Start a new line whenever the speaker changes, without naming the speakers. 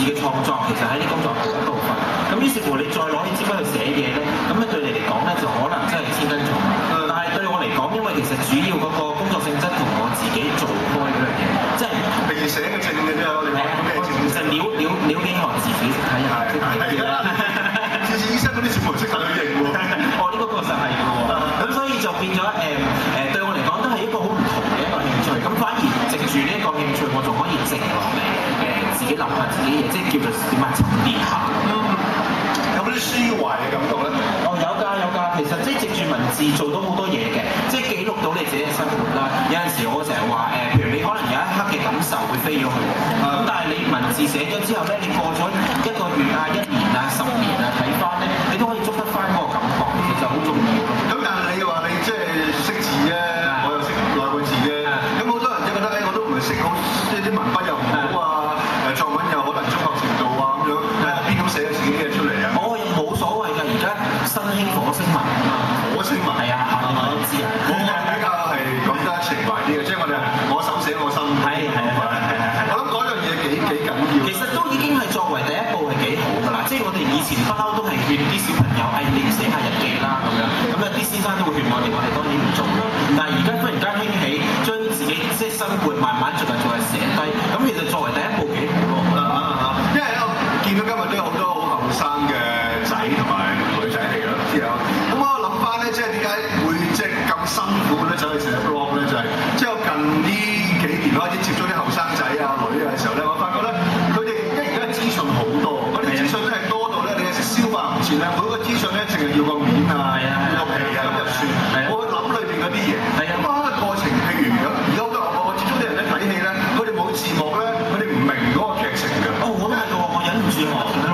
嘅創作其實喺啲工作係一部分。咁於是乎你再攞起支筆去寫嘢咧，咁咧對你嚟講咧就可能真係千斤重。但係對我嚟講，因為其實主要嗰個工作性質同我自己做開嗰樣嘢，即係
平時寫嘅正嘅啫，你話咩正？
其實撩幾行字自己識睇下，識睇嘅啦。
次次醫生嗰啲全部識睇佢認喎。
哦，呢個確實係嘅喎。咁所以就變咗對我嚟講都係一個好唔同嘅一個興趣。咁反而藉住呢一個興趣，我仲可以靜落嚟自己諗下自己嘢，即係叫做點啊沉澱下。
有冇啲抒懷嘅感覺咧？
哦，有㗎。其實即係藉住文字做到好多嘢嘅，即係記錄到你自己嘅生活啦。有陣時我成日話譬如你可能有一刻嘅感受會飛咗去，咁但係你文字寫咗之後咧，你過咗1個月啊、1年啊、10年啊睇翻咧，你都可以捉得翻嗰個感覺，其實好重要咯。
咁但係你話你即係識字啫，我又識內個字啫。咁好多人即係覺得我都唔係識好，即係啲文筆又唔好啊，作文又可能中學程度啊咁樣，邊咁寫自己嘅出嚟啊？
我又冇所謂㗎，而家新興火星文啊嘛，
火星文
係啊，你都知啊。
我比較係講得情懷啲嘅，即係我手寫我心。
係。
我諗嗰樣嘢幾緊要。
其實都已經係作為第一步係幾好㗎啦，即係我哋以前不嬲都係勸啲小朋友，你要寫下日記啦咁樣。咁有啲先生都會勸我哋當然唔做啦。但係而家忽然間興起，將自己即係生活慢慢逐日寫低，咁其實作為第一步幾好咯。
因為我見到今日都有好多好後生嘅仔同埋女仔嚟咯，之後咁我諗翻咧，即係點解會即係咁辛苦咧走去寫 blog 咧？就係即係我近呢幾年開始接觸啲後生仔啊女啊嘅時候咧，我發覺咧佢哋而家資訊好多，嗰啲資訊咧係多到咧你消化唔切咧，每個資訊咧淨係要個面啊，要個皮啊咁就算。我去諗裏邊嗰啲嘢，咁個過程譬如而家好多我接觸啲人咧睇戲咧，佢哋冇字幕咧，佢哋唔明嗰個劇情嘅。
哦，我都係㗎喎，我忍唔住學。